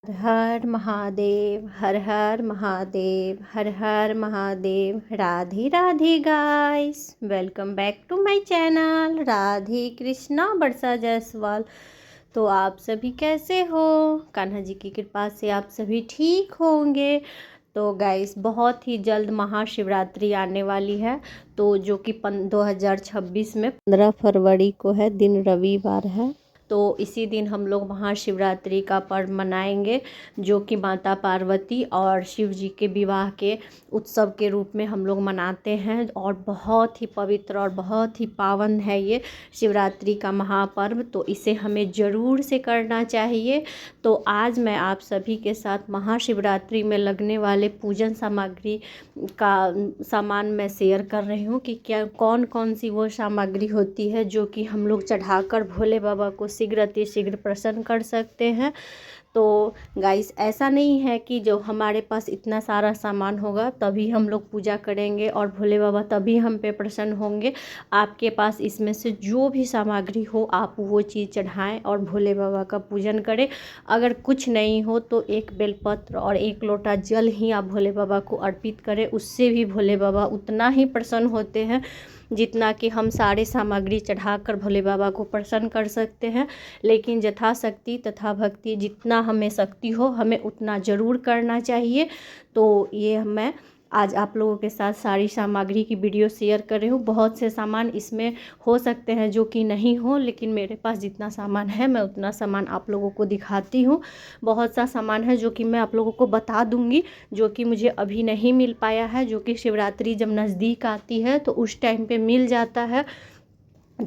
हर हर महादेव, हर हर महादेव, हर हर Mahadev. Radhe Radhe guys, welcome back to my channel Radhe Krishna Barsa Jaiswal. तो आप सभी कैसे हो? कान्हा जी की कृपा से आप सभी ठीक होंगे। तो गाइस, बहुत ही जल्द महाशिवरात्रि आने वाली है, तो जो कि 2026 में 15 फरवरी को है, दिन रविवार है। तो इसी दिन हम लोग महाशिवरात्रि का पर्व मनाएंगे, जो कि माता पार्वती और शिव जी के विवाह के उत्सव के रूप में हम लोग मनाते हैं। और बहुत ही पवित्र और बहुत ही पावन है ये शिवरात्रि का महापर्व, तो इसे हमें ज़रूर से करना चाहिए। तो आज मैं आप सभी के साथ महाशिवरात्रि में लगने वाले पूजन सामग्री का सामान मैं शेयर कर रही हूँ कि क्या कौन कौन सी वो सामग्री होती है जो कि हम लोग चढ़ाकर भोले बाबा को शीघ्र अतिशीघ्र प्रसन्न कर सकते हैं। तो गाइस, ऐसा नहीं है कि जो हमारे पास इतना सारा सामान होगा तभी हम लोग पूजा करेंगे और भोले बाबा तभी हम पे प्रसन्न होंगे। आपके पास इसमें से जो भी सामग्री हो आप वो चीज़ चढ़ाएं और भोले बाबा का पूजन करें। अगर कुछ नहीं हो तो एक बेलपत्र और एक लोटा जल ही आप भोले बाबा को अर्पित करें, उससे भी भोले बाबा उतना ही प्रसन्न होते हैं जितना कि हम सारे सामग्री चढ़ाकर भोले बाबा को प्रसन्न कर सकते हैं। लेकिन यथाशक्ति तथा भक्ति, जितना हमें शक्ति हो हमें उतना ज़रूर करना चाहिए। तो ये मैं आज आप लोगों के साथ सारी सामग्री की वीडियो शेयर कर रही हूँ। बहुत से सामान इसमें हो सकते हैं जो कि नहीं हो, लेकिन मेरे पास जितना सामान है मैं उतना सामान आप लोगों को दिखाती हूँ। बहुत सा सामान है जो कि मैं आप लोगों को बता दूँगी, जो कि मुझे अभी नहीं मिल पाया है, जो कि शिवरात्रि जब नज़दीक आती है तो उस टाइम पे मिल जाता है।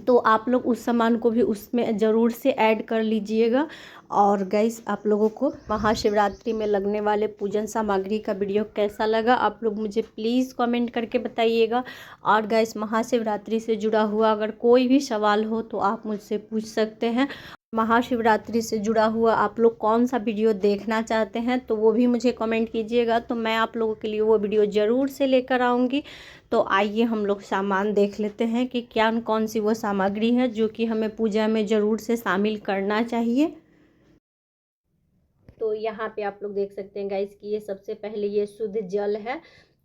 तो आप लोग उस सामान को भी उसमें ज़रूर से ऐड कर लीजिएगा। और गाइस, आप लोगों को महाशिवरात्रि में लगने वाले पूजन सामग्री का वीडियो कैसा लगा आप लोग मुझे प्लीज़ कमेंट करके बताइएगा। और गाइस, महाशिवरात्रि से जुड़ा हुआ अगर कोई भी सवाल हो तो आप मुझसे पूछ सकते हैं। महाशिवरात्रि से जुड़ा हुआ आप लोग कौन सा वीडियो देखना चाहते हैं तो वो भी मुझे कमेंट कीजिएगा, तो मैं आप लोगों के लिए वो वीडियो ज़रूर से लेकर आऊँगी। तो आइए हम लोग सामान देख लेते हैं कि क्या कौन सी वो सामग्री है जो कि हमें पूजा में ज़रूर से शामिल करना चाहिए। तो यहाँ पे आप लोग देख सकते हैं गाइस कि ये सबसे पहले ये शुद्ध जल है।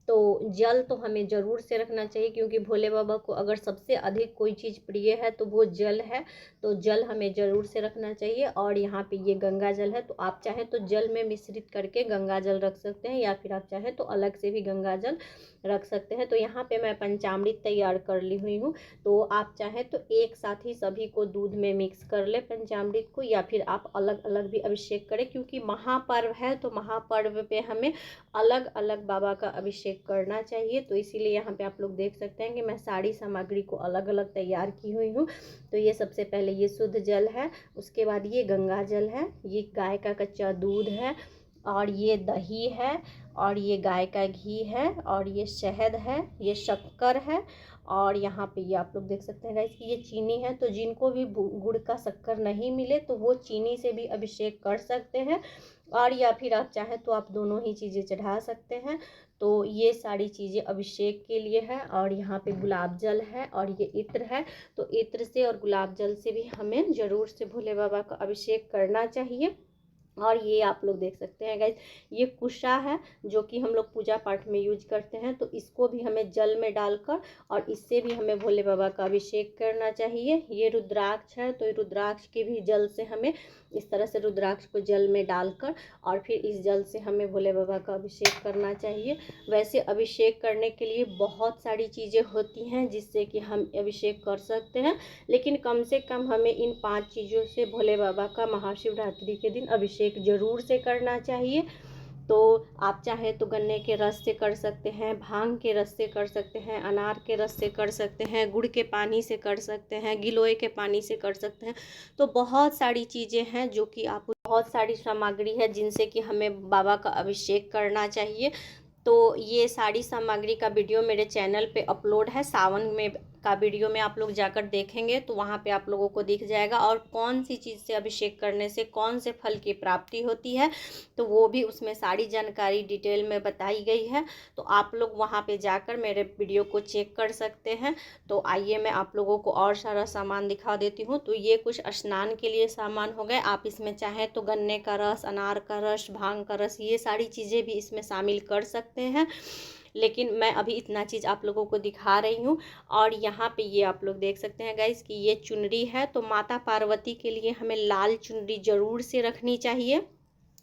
तो जल तो हमें ज़रूर से रखना चाहिए, क्योंकि भोले बाबा को अगर सबसे अधिक कोई चीज़ प्रिय है तो वो जल है। तो जल हमें ज़रूर से रखना चाहिए। और यहाँ पे ये गंगा जल है, तो आप चाहे तो जल में मिश्रित करके गंगा जल रख सकते हैं, या फिर आप चाहे तो अलग से भी गंगा जल रख सकते हैं। तो यहाँ पे मैं पंचामृत तैयार कर ली हुई हूँ। तो आप चाहे तो एक साथ ही सभी को दूध में मिक्स कर ले पंचामृत को, या फिर आप अलग अलग भी अभिषेक करें, क्योंकि महापर्व है तो महापर्व पे हमें अलग अलग बाबा का अभिषेक करना चाहिए। तो इसीलिए यहाँ पे आप लोग देख सकते हैं कि मैं सारी सामग्री को अलग अलग तैयार की हुई हूँ। तो ये सबसे पहले ये शुद्ध जल है, उसके बाद ये गंगा जल है, ये गाय का कच्चा दूध है, और ये दही है, और ये गाय का घी है, और ये शहद है, ये शक्कर है, और यहाँ पे ये आप लोग देख सकते हैं गाइस कि ये चीनी है। तो जिनको भी गुड़ का शक्कर नहीं मिले तो वो चीनी से भी अभिषेक कर सकते हैं, और या फिर आप चाहें तो आप दोनों ही चीज़ें चढ़ा सकते हैं। तो ये सारी चीज़ें अभिषेक के लिए है। और यहाँ पे गुलाब जल है, और ये इत्र है। तो इत्र से और गुलाब जल से भी हमें ज़रूर से भोले बाबा का अभिषेक करना चाहिए। और ये आप लोग देख सकते हैं गाइस, ये कुशा है जो कि हम लोग पूजा पाठ में यूज करते हैं। तो इसको भी हमें जल में डालकर और इससे भी हमें भोले बाबा का अभिषेक करना चाहिए। ये रुद्राक्ष है, तो रुद्राक्ष के भी जल से हमें इस तरह से रुद्राक्ष को जल में डालकर और फिर इस जल से हमें भोले बाबा का अभिषेक करना चाहिए। वैसे अभिषेक करने के लिए बहुत सारी चीज़ें होती हैं जिससे कि हम अभिषेक कर सकते हैं, लेकिन कम से कम हमें इन 5 चीज़ों से भोले बाबा का महाशिवरात्रि के दिन अभिषेक ज़रूर से करना चाहिए। तो आप चाहे तो गन्ने के रस से कर सकते हैं, भांग के रस से कर सकते हैं, अनार के रस से कर सकते हैं, गुड़ के पानी से कर सकते हैं, गिलोय के पानी से कर सकते हैं। तो बहुत सारी चीज़ें हैं जो कि आप, बहुत सारी सामग्री है जिनसे कि हमें बाबा का अभिषेक करना चाहिए। तो ये सारी सामग्री का वीडियो मेरे चैनल पे अपलोड है, सावन में का वीडियो में आप लोग जाकर देखेंगे तो वहाँ पे आप लोगों को दिख जाएगा, और कौन सी चीज़ से अभिषेक करने से कौन से फल की प्राप्ति होती है तो वो भी उसमें सारी जानकारी डिटेल में बताई गई है। तो आप लोग वहाँ पे जाकर मेरे वीडियो को चेक कर सकते हैं। तो आइए मैं आप लोगों को और सारा सामान दिखा देती हूँ। तो ये कुछ स्नान के लिए सामान हो गए। आप इसमें चाहें तो गन्ने का रस, अनार का रस, भांग का रस, ये सारी चीज़ें भी इसमें शामिल कर सकते हैं, लेकिन मैं अभी इतना चीज़ आप लोगों को दिखा रही हूँ। और यहाँ पे ये आप लोग देख सकते हैं गाइस कि ये चुनरी है। तो माता पार्वती के लिए हमें लाल चुनरी ज़रूर से रखनी चाहिए।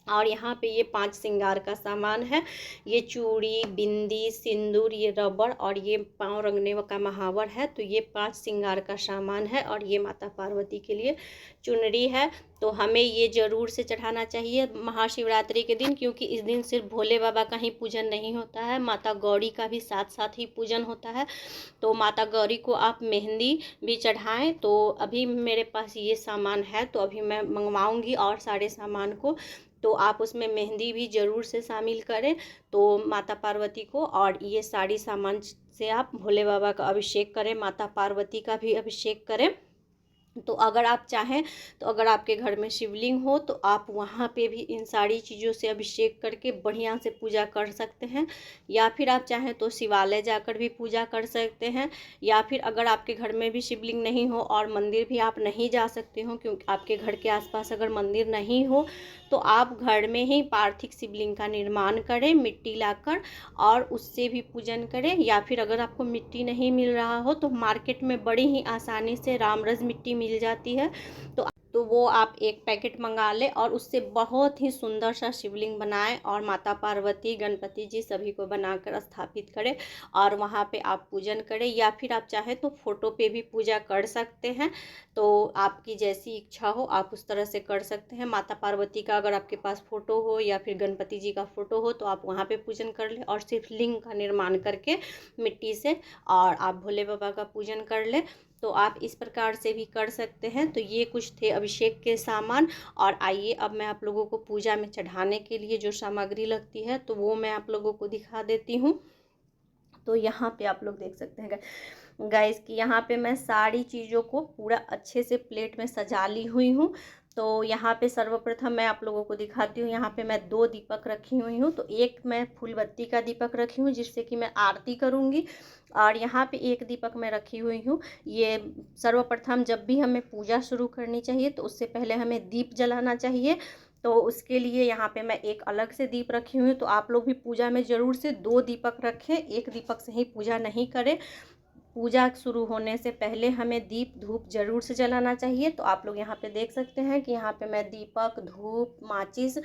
और यहाँ पे ये 5 श्रृंगार का सामान है। ये चूड़ी, बिंदी, सिंदूर, ये रबड़ और ये पाँव रंगने का महावर है। तो ये 5 श्रृंगार का सामान है। और ये माता पार्वती के लिए चुनरी है। तो हमें ये ज़रूर से चढ़ाना चाहिए महाशिवरात्रि के दिन, क्योंकि इस दिन सिर्फ भोले बाबा का ही पूजन नहीं होता है, माता गौरी का भी साथ साथ ही पूजन होता है। तो माता गौरी को आप मेहंदी भी चढ़ाएं। तो अभी मेरे पास ये सामान है, तो अभी मैं मंगवाऊंगी और सारे सामान को, तो आप उसमें मेहंदी भी ज़रूर से शामिल करें तो माता पार्वती को। और ये सारी सामान से आप भोले बाबा का अभिषेक करें, माता पार्वती का भी अभिषेक करें। तो अगर आप चाहें तो अगर आपके घर में शिवलिंग हो तो आप वहाँ पे भी इन सारी चीज़ों से अभिषेक करके बढ़िया से पूजा कर सकते हैं, या फिर आप चाहें तो शिवालय जाकर भी पूजा कर सकते हैं। या फिर अगर आपके घर में भी शिवलिंग नहीं हो और मंदिर भी आप नहीं जा सकते हो, क्योंकि आपके घर के आसपास अगर मंदिर नहीं हो, तो आप घर में ही पार्थिव शिवलिंग का निर्माण करें मिट्टी लाकर, और उससे भी पूजन करें। या फिर अगर आपको मिट्टी नहीं मिल रहा हो तो मार्केट में बड़ी ही आसानी से रामरस मिट्टी मिल जाती है। तो वो आप एक पैकेट मंगा लें और उससे बहुत ही सुंदर सा शिवलिंग बनाएं और माता पार्वती, गणपति जी सभी को बनाकर स्थापित करें और वहाँ पे आप पूजन करें। या फिर आप चाहें तो फोटो पे भी पूजा कर सकते हैं। तो आपकी जैसी इच्छा हो आप उस तरह से कर सकते हैं। माता पार्वती का अगर आपके पास फ़ोटो हो या फिर गणपति जी का फ़ोटो हो तो आप वहाँ पे पूजन कर लें, और सिर्फ लिंग का निर्माण करके मिट्टी से और आप भोले बाबा का पूजन कर लें। तो आप इस प्रकार से भी कर सकते हैं। तो ये कुछ थे अभिषेक के सामान। और आइए अब मैं आप लोगों को पूजा में चढ़ाने के लिए जो सामग्री लगती है तो वो मैं आप लोगों को दिखा देती हूँ। तो यहाँ पे आप लोग देख सकते हैं गाइस कि यहाँ पे मैं सारी चीज़ों को पूरा अच्छे से प्लेट में सजा ली हुई हूँ। तो यहाँ पे सर्वप्रथम मैं आप लोगों को दिखाती हूँ। यहाँ पे मैं 2 दीपक रखी हुई हूँ। तो एक मैं फूलबत्ती का दीपक रखी हूँ जिससे कि मैं आरती करूँगी, और यहाँ पे एक दीपक मैं रखी हुई हूँ। ये सर्वप्रथम जब भी हमें पूजा शुरू करनी चाहिए तो उससे पहले हमें दीप जलाना चाहिए। तो उसके लिए यहाँ पे मैं एक अलग से दीप रखी हुई हूँ। तो आप लोग भी पूजा में ज़रूर से 2 दीपक रखें, एक दीपक से ही पूजा नहीं करें। पूजा शुरू होने से पहले हमें दीप धूप ज़रूर से जलाना चाहिए। तो आप लोग यहाँ पे देख सकते हैं कि यहाँ पे मैं दीपक, धूप, माचिस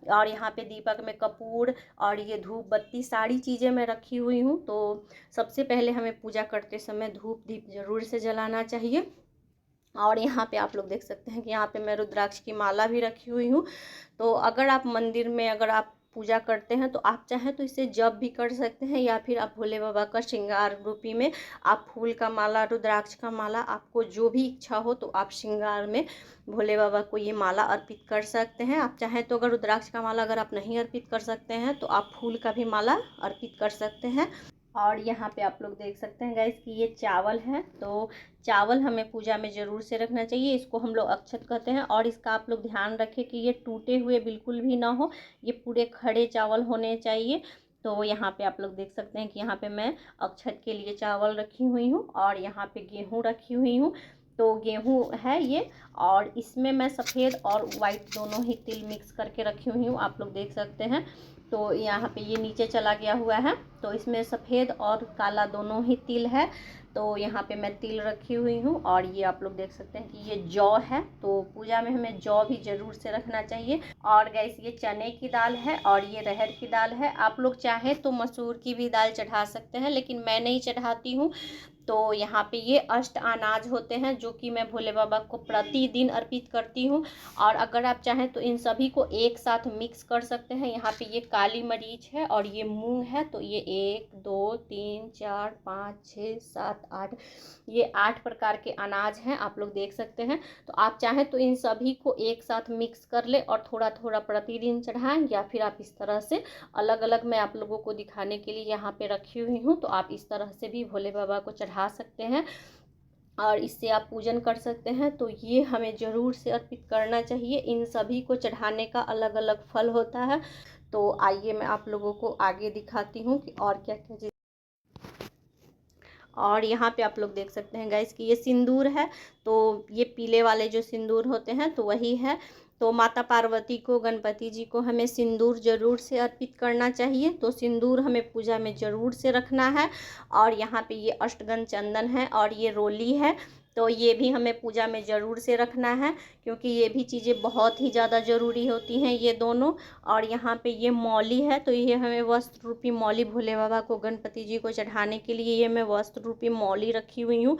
और यहाँ पे दीपक में कपूर और ये धूप बत्ती सारी चीज़ें मैं रखी हुई हूँ। तो सबसे पहले हमें पूजा करते समय धूप दीप ज़रूर से जलाना चाहिए। और यहाँ पे आप लोग देख सकते हैं कि यहाँ पे मैं रुद्राक्ष की माला भी रखी हुई हूँ। तो अगर आप मंदिर में अगर आप पूजा करते हैं तो आप चाहें तो इसे जप भी कर सकते हैं, या फिर आप भोले बाबा का श्रृंगार रूपी में आप फूल का माला, रुद्राक्ष का माला, आपको जो भी इच्छा हो तो आप श्रृंगार में भोले बाबा को ये माला अर्पित कर सकते हैं। आप चाहें तो अगर रुद्राक्ष का माला अगर आप नहीं अर्पित कर सकते हैं तो आप फूल का भी माला अर्पित कर सकते हैं। और यहाँ पे आप लोग देख सकते हैं गाइस कि ये चावल है। तो चावल हमें पूजा में ज़रूर से रखना चाहिए, इसको हम लोग अक्षत कहते हैं। और इसका आप लोग ध्यान रखें कि ये टूटे हुए बिल्कुल भी ना हो, ये पूरे खड़े चावल होने चाहिए। तो यहाँ पे आप लोग देख सकते हैं कि यहाँ पे मैं अक्षत के लिए चावल रखी हुई हूँ और यहाँ पे गेहूँ रखी हुई हूँ। तो गेहूँ है ये, और इसमें मैं सफ़ेद और वाइट दोनों ही तिल मिक्स करके रखी हुई हूँ, आप लोग देख सकते हैं। तो यहाँ पे ये नीचे चला गया हुआ है, तो इसमें सफ़ेद और काला दोनों ही तिल है। तो यहाँ पे मैं तिल रखी हुई हूँ। और ये आप लोग देख सकते हैं कि ये जौ है, तो पूजा में हमें जौ भी ज़रूर से रखना चाहिए। और गैस ये चने की दाल है और ये अरहर की दाल है। आप लोग चाहें तो मसूर की भी दाल चढ़ा सकते हैं, लेकिन मैं नहीं चढ़ाती हूँ। तो यहाँ पे ये अष्ट अनाज होते हैं जो कि मैं भोले बाबा को प्रतिदिन अर्पित करती हूँ। और अगर आप चाहें तो इन सभी को एक साथ मिक्स कर सकते हैं। यहाँ पे ये काली मरीच है और ये मूंग है। तो ये 1 2 3 4 5 6 7 8, ये 8 प्रकार के अनाज हैं, आप लोग देख सकते हैं। तो आप चाहें तो इन सभी को एक साथ मिक्स कर ले और थोड़ा थोड़ा प्रतिदिन चढ़ाएं, या फिर आप इस तरह से अलग अलग मैं आप लोगों को दिखाने के लिए यहाँ पे रखी हुई हूँ। तो आप इस तरह से भी भोले बाबा को चढ़ा चढ़ा सकते हैं और इससे आप पूजन कर सकते हैं। तो ये हमें ज़रूर से अर्पित करना चाहिए। इन सभी को चढ़ाने का अलग अलग फल होता है। तो आइए मैं आप लोगों को आगे दिखाती हूँ कि और क्या क्या चीज़। और यहाँ पे आप लोग देख सकते हैं गाइस कि ये सिंदूर है। तो ये पीले वाले जो सिंदूर होते हैं तो वही है। तो माता पार्वती को, गणपति जी को हमें सिंदूर ज़रूर से अर्पित करना चाहिए। तो सिंदूर हमें पूजा में ज़रूर से रखना है। और यहाँ पे ये अष्टगंध चंदन है और ये रोली है। तो ये भी हमें पूजा में ज़रूर से रखना है, क्योंकि ये भी चीज़ें बहुत ही ज़्यादा ज़रूरी होती हैं ये दोनों। और यहाँ पे ये मौली है। तो ये हमें वस्त्र रूपी मौली, भोले बाबा को, गणपति जी को चढ़ाने के लिए ये मैं वस्त्र रूपी मौली रखी हुई हूँ।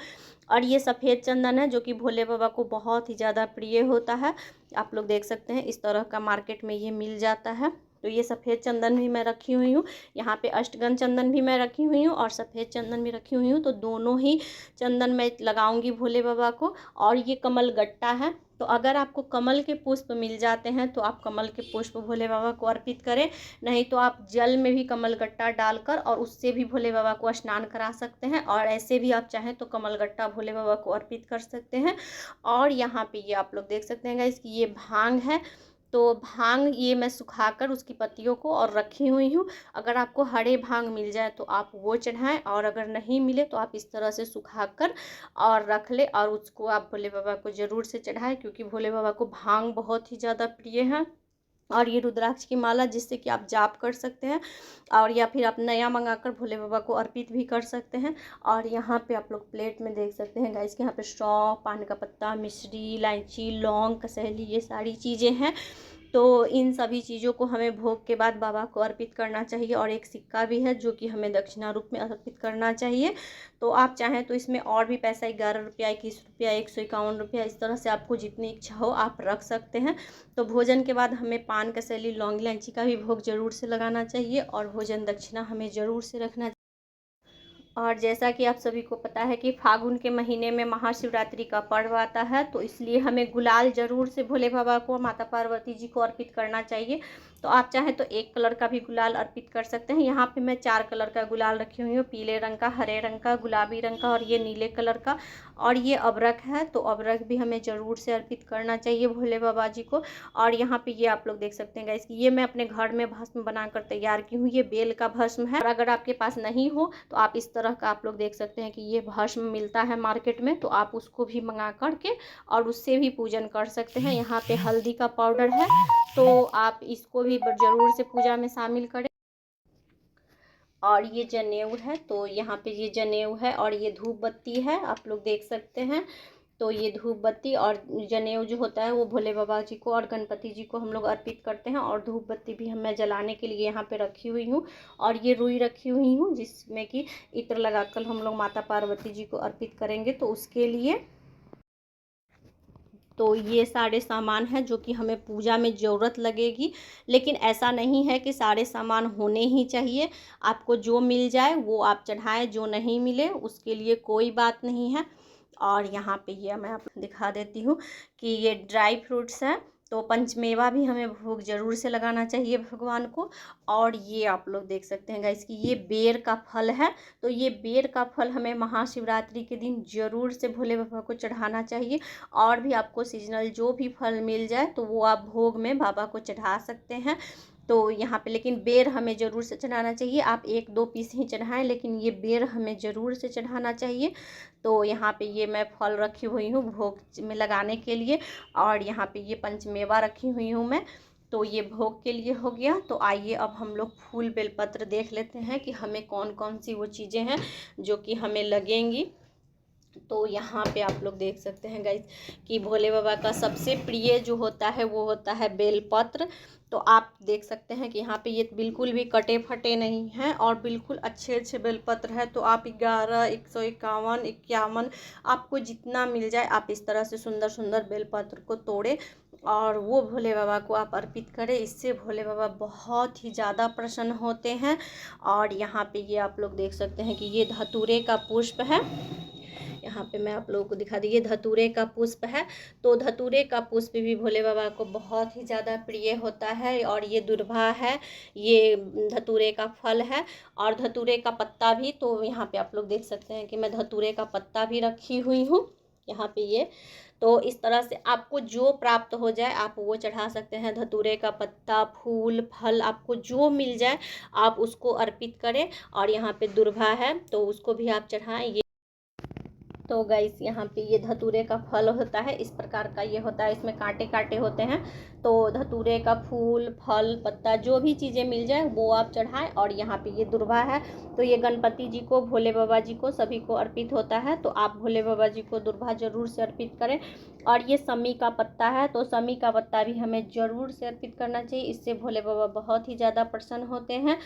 और ये सफ़ेद चंदन है जो कि भोले बाबा को बहुत ही ज़्यादा प्रिय होता है। आप लोग देख सकते हैं इस तरह का मार्केट में ये मिल जाता है। तो ये सफ़ेद चंदन भी मैं रखी हुई हूँ। यहाँ पे अष्टगंध चंदन भी मैं रखी हुई हूँ और सफ़ेद चंदन भी रखी हुई हूँ। तो दोनों ही चंदन मैं लगाऊंगी भोले बाबा को। और ये कमल गट्टा है। तो अगर आपको कमल के पुष्प मिल जाते हैं तो आप कमल के पुष्प भोले बाबा को अर्पित करें। नहीं तो आप जल में भी कमल गट्टा डालकर और उससे भी भोले बाबा को स्नान करा सकते हैं। और ऐसे भी आप चाहें तो कमल गट्टा भोले बाबा को अर्पित कर सकते हैं। और यहाँ पे ये आप लोग देख सकते हैं गाइस कि ये भांग है। तो भांग ये मैं सुखाकर उसकी पत्तियों को और रखी हुई हूँ। अगर आपको हरे भांग मिल जाए तो आप वो चढ़ाएं, और अगर नहीं मिले तो आप इस तरह से सुखाकर और रख ले और उसको आप भोले बाबा को ज़रूर से चढ़ाएं, क्योंकि भोले बाबा को भांग बहुत ही ज़्यादा प्रिय है। और ये रुद्राक्ष की माला जिससे कि आप जाप कर सकते हैं, और या फिर आप नया मंगाकर भोले बाबा को अर्पित भी कर सकते हैं। और यहाँ पे आप लोग प्लेट में देख सकते हैं गाइस कि यहाँ पे सौंफ, पान का पत्ता, मिश्री, इलायची, लौंग, कसैली, ये सारी चीज़ें हैं। तो इन सभी चीज़ों को हमें भोग के बाद बाबा को अर्पित करना चाहिए। और एक सिक्का भी है जो कि हमें दक्षिणा रूप में अर्पित करना चाहिए। तो आप चाहें तो इसमें और भी पैसा 11 रुपया, 21 रुपया, 151 रुपया, इस तरह से आपको जितनी इच्छा हो आप रख सकते हैं। तो भोजन के बाद हमें पान, कसैली, लौंग, इलायची का भी भोग ज़रूर से लगाना चाहिए और भोजन दक्षिणा हमें ज़रूर से रखना। और जैसा कि आप सभी को पता है कि फागुन के महीने में महाशिवरात्रि का पर्व आता है, तो इसलिए हमें गुलाल ज़रूर से भोले बाबा को, माता पार्वती जी को अर्पित करना चाहिए। तो आप चाहें तो एक कलर का भी गुलाल अर्पित कर सकते हैं। यहाँ पे मैं 4 कलर का गुलाल रखी हुई हूँ, पीले रंग का, हरे रंग का, गुलाबी रंग का और ये नीले कलर का। और ये अबरक है। तो अबरक भी हमें ज़रूर से अर्पित करना चाहिए भोले बाबा जी को। और यहाँ पे ये आप लोग देख सकते हैं गाइस कि ये मैं अपने घर में भस्म बनाकर तैयार की हूँ। ये बेल का भस्म है। और अगर आपके पास नहीं हो तो आप इस तरह का, आप लोग देख सकते हैं कि ये भस्म मिलता है मार्केट में, तो आप उसको भी मंगा करके और उससे भी पूजन कर सकते हैं। यहाँ पे हल्दी का पाउडर है, तो आप इसको भी ज़रूर से पूजा में शामिल करें। और ये जनेऊ है। तो यहाँ पे ये जनेऊ है और ये धूप बत्ती है, आप लोग देख सकते हैं। तो ये धूप बत्ती और जनेऊ जो होता है वो भोले बाबा जी को और गणपति जी को हम लोग अर्पित करते हैं। और धूप बत्ती भी मैं जलाने के लिए यहाँ पे रखी हुई हूँ। और ये रुई रखी हुई हूँ जिसमें कि इत्र लगाकर हम लोग माता पार्वती जी को अर्पित करेंगे, तो उसके लिए। तो ये सारे सामान हैं जो कि हमें पूजा में ज़रूरत लगेगी। लेकिन ऐसा नहीं है कि सारे सामान होने ही चाहिए। आपको जो मिल जाए वो आप चढ़ाएं, जो नहीं मिले उसके लिए कोई बात नहीं है। और यहाँ पे ये मैं आपको दिखा देती हूँ कि ये ड्राई फ्रूट्स हैं। तो पंचमेवा भी हमें भोग ज़रूर से लगाना चाहिए भगवान को। और ये आप लोग देख सकते हैं गाइस कि ये बेर का फल है। तो ये बेर का फल हमें महाशिवरात्रि के दिन ज़रूर से भोले बाबा को चढ़ाना चाहिए। और भी आपको सीजनल जो भी फल मिल जाए तो वो आप भोग में बाबा को चढ़ा सकते हैं। तो यहाँ पे लेकिन बेर हमें ज़रूर से चढ़ाना चाहिए। आप 1-2 पीस ही चढ़ाएं, लेकिन ये बेर हमें ज़रूर से चढ़ाना चाहिए। तो यहाँ पे ये मैं फल रखी हुई हूँ भोग में लगाने के लिए। और यहाँ पे ये पंचमेवा रखी हुई हूँ मैं। तो ये भोग के लिए हो गया। तो आइए अब हम लोग फूल बेलपत्र देख लेते हैं कि हमें कौन कौन सी वो चीज़ें हैं जो कि हमें लगेंगी। तो यहाँ पे आप लोग देख सकते हैं गाइस कि भोले बाबा का सबसे प्रिय जो होता है वो होता है बेलपत्र। तो आप देख सकते हैं कि यहाँ पे ये बिल्कुल भी कटे फटे नहीं हैं और बिल्कुल अच्छे अच्छे बेलपत्र है। तो आप 11, 151, 51 आपको जितना मिल जाए आप इस तरह से सुंदर सुंदर बेलपत्र को तोड़े और वो भोले बाबा को आप अर्पित करें। इससे भोले बाबा बहुत ही ज़्यादा प्रसन्न होते हैं। और यहाँ पे ये आप लोग देख सकते हैं कि ये धतूरे का पुष्प है। यहाँ पे मैं आप लोगों को दिखा दी, ये धतूरे का पुष्प है। तो धतूरे का पुष्प भी भोले बाबा को बहुत ही ज़्यादा प्रिय होता है। और ये दुर्वा है, ये धतूरे का फल है। और धतूरे का पत्ता भी, तो यहाँ पे आप लोग देख सकते हैं कि मैं धतूरे का पत्ता भी रखी हुई हूँ यहाँ पे ये। तो इस तरह से आपको जो प्राप्त हो जाए आप वो चढ़ा सकते हैं। धतूरे का पत्ता, फूल, फल, आपको जो मिल जाए आप उसको अर्पित करें। और यहाँ पे दुर्वा है तो उसको भी आप चढ़ाएं। ये तो गाइस यहाँ पे ये धतूरे का फल होता है, इस प्रकार का ये होता है, इसमें कांटे कांटे होते हैं। तो धतूरे का फूल, फल, पत्ता, जो भी चीज़ें मिल जाए वो आप चढ़ाएं। और यहाँ पे ये दुर्वा है, तो ये गणपति जी को, भोले बाबा जी को, सभी को अर्पित होता है। तो आप भोले बाबा जी को दुर्वा जरूर से अर्पित करें। और ये समी का पत्ता है, तो समी का पत्ता भी हमें ज़रूर से अर्पित करना चाहिए, इससे भोले बाबा बहुत ही ज़्यादा प्रसन्न होते हैं।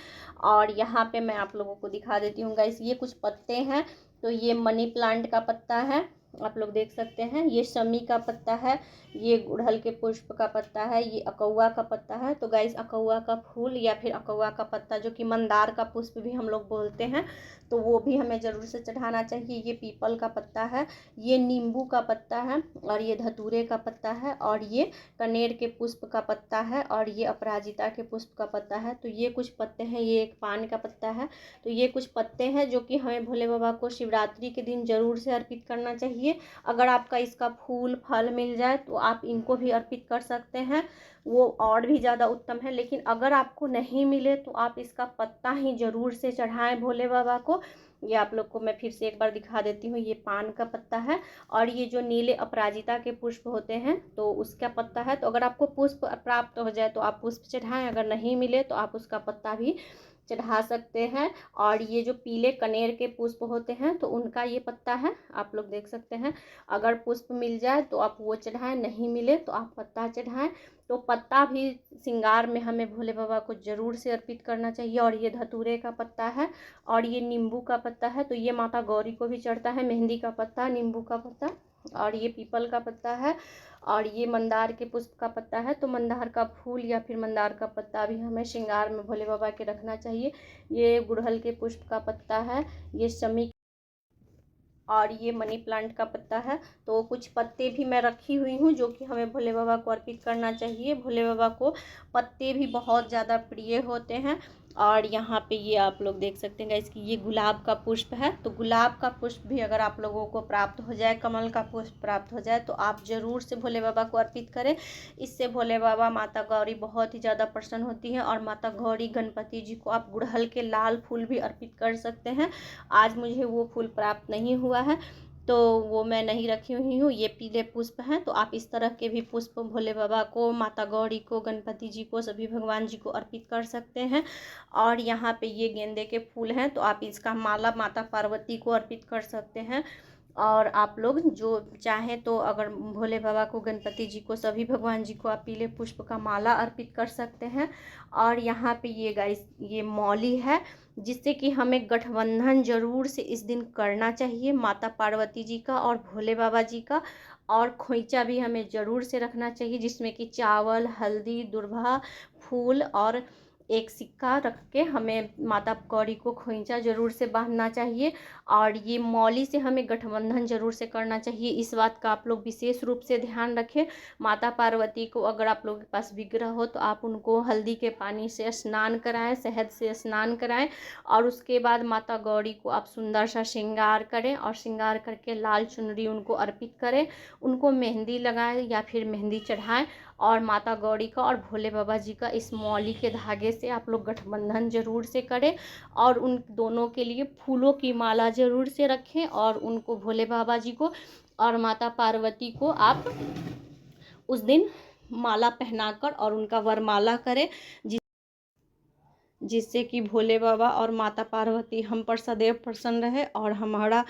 और यहाँ पे मैं आप लोगों को दिखा देती हूँ गाइस, ये कुछ पत्ते हैं। तो ये मनी प्लांट का पत्ता है, आप लोग देख सकते हैं। ये शमी का पत्ता है, ये गुड़हल के पुष्प का पत्ता है, ये अकौआ का पत्ता है। तो गाइस अकौआ का फूल या फिर अकौआ का पत्ता, जो कि मंदार का पुष्प भी हम लोग बोलते हैं, तो वो भी हमें ज़रूर से चढ़ाना चाहिए। ये पीपल का पत्ता है, ये नींबू का पत्ता है, और ये धतूरे का पत्ता है, और ये कनेर के पुष्प का पत्ता है, और ये अपराजिता के पुष्प का पत्ता है। तो ये कुछ पत्ते हैं, ये एक पान का पत्ता है। तो ये कुछ पत्ते हैं जो कि हमें भोले बाबा को शिवरात्रि के दिन ज़रूर से अर्पित करना चाहिए। अगर आपका इसका फूल, फल मिल जाए तो आप इनको भी अर्पित कर सकते हैं, वो और भी ज़्यादा उत्तम है। लेकिन अगर आपको नहीं मिले तो आप इसका पत्ता ही ज़रूर से चढ़ाएं भोले बाबा को। ये आप लोग को मैं फिर से एक बार दिखा देती हूँ, ये पान का पत्ता है, और ये जो नीले अपराजिता के पुष्प होते हैं तो उसका पत्ता है। तो अगर आपको पुष्प प्राप्त हो जाए तो आप पुष्प चढ़ाएं, अगर नहीं मिले तो आप उसका पत्ता भी चढ़ा सकते हैं। और ये जो पीले कनेर के पुष्प होते हैं तो उनका ये पत्ता है, आप लोग देख सकते हैं। अगर पुष्प मिल जाए तो आप वो चढ़ाएं, नहीं मिले तो आप पत्ता चढ़ाएं। तो पत्ता भी श्रृंगार में हमें भोले बाबा को ज़रूर से अर्पित करना चाहिए। और ये धतूरे का पत्ता है, और ये नींबू का पत्ता है, तो ये माता गौरी को भी चढ़ता है। मेहंदी का पत्ता, नींबू का पत्ता, और ये पीपल का पत्ता है, और ये मंदार के पुष्प का पत्ता है। तो मंदार का फूल या फिर मंदार का पत्ता भी हमें श्रृंगार में भोले बाबा के रखना चाहिए। ये गुड़हल के पुष्प का पत्ता है, ये शमी, और ये मनी प्लांट का पत्ता है। तो कुछ पत्ते भी मैं रखी हुई हूँ जो कि हमें भोले बाबा को अर्पित करना चाहिए। भोले बाबा को पत्ते भी बहुत ज़्यादा प्रिय होते हैं। और यहाँ पे ये आप लोग देख सकते हैं गाइस कि ये गुलाब का पुष्प है। तो गुलाब का पुष्प भी अगर आप लोगों को प्राप्त हो जाए, कमल का पुष्प प्राप्त हो जाए, तो आप ज़रूर से भोले बाबा को अर्पित करें। इससे भोले बाबा, माता गौरी बहुत ही ज़्यादा प्रसन्न होती है। और माता गौरी, गणपति जी को आप गुड़हल के लाल फूल भी अर्पित कर सकते हैं। आज मुझे वो फूल प्राप्त नहीं हुआ है तो वो मैं नहीं रखी हुई हूँ। ये पीले पुष्प हैं, तो आप इस तरह के भी पुष्प भोले बाबा को, माता गौरी को, गणपति जी को, सभी भगवान जी को अर्पित कर सकते हैं। और यहाँ पे ये गेंदे के फूल हैं, तो आप इसका माला माता पार्वती को अर्पित कर सकते हैं। और आप लोग जो चाहें तो अगर भोले बाबा को, गणपति जी को, सभी भगवान जी को आप पीले पुष्प का माला अर्पित कर सकते हैं। और यहाँ पे ये गाइस, ये मौली है, जिससे कि हमें गठबंधन ज़रूर से इस दिन करना चाहिए, माता पार्वती जी का और भोले बाबा जी का। और खोइचा भी हमें ज़रूर से रखना चाहिए, जिसमें कि चावल, हल्दी, दुर्वा, फूल और एक सिक्का रख के हमें माता गौरी को खोइचा ज़रूर से बांधना चाहिए। और ये मौली से हमें गठबंधन ज़रूर से करना चाहिए, इस बात का आप लोग विशेष रूप से ध्यान रखें। माता पार्वती को अगर आप लोगों के पास विग्रह हो तो आप उनको हल्दी के पानी से स्नान कराएं, शहद से स्नान कराएं। और उसके बाद माता गौरी को आप सुंदर सा श्रृंगार करें, और श्रृंगार करके लाल चुनरी उनको अर्पित करें, उनको मेहंदी लगाएं या फिर मेहंदी चढ़ाएं। और माता गौरी का और भोले बाबा जी का इस मौली के धागे से आप लोग गठबंधन ज़रूर से करें। और उन दोनों के लिए फूलों की माला ज़रूर से रखें, और उनको, भोले बाबा जी को और माता पार्वती को, आप उस दिन माला पहनाकर और उनका वरमाला करें, जिससे कि भोले बाबा और माता पार्वती हम पर सदैव प्रसन्न रहे और हमारा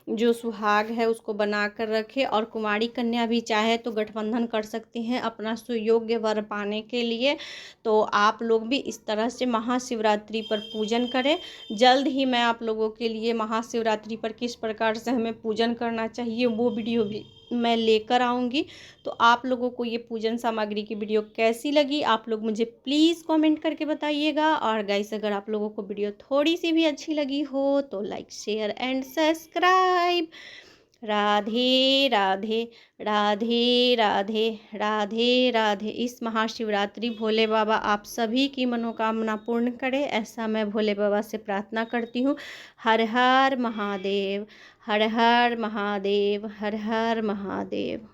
जो सुहाग है उसको बना कर रखे। और कुमारी कन्या भी चाहे तो गठबंधन कर सकती हैं अपना सुयोग्य वर पाने के लिए। तो आप लोग भी इस तरह से महाशिवरात्रि पर पूजन करें। जल्द ही मैं आप लोगों के लिए महाशिवरात्रि पर किस प्रकार से हमें पूजन करना चाहिए वो वीडियो भी मैं लेकर आऊँगी। तो आप लोगों को ये पूजन सामग्री की वीडियो कैसी लगी आप लोग मुझे प्लीज़ कमेंट करके बताइएगा। और गाइस, अगर आप लोगों को वीडियो थोड़ी सी भी अच्छी लगी हो तो like, share and subscribe. Radhe Radhe Radhe Radhe Radhe Radhe. इस महाशिवरात्रि भोले बाबा आप सभी की मनोकामना पूर्ण करें, ऐसा मैं भोले बाबा से प्रार्थना करती हूँ। हर हर महादेव, हर हर महादेव, हर हर महादेव।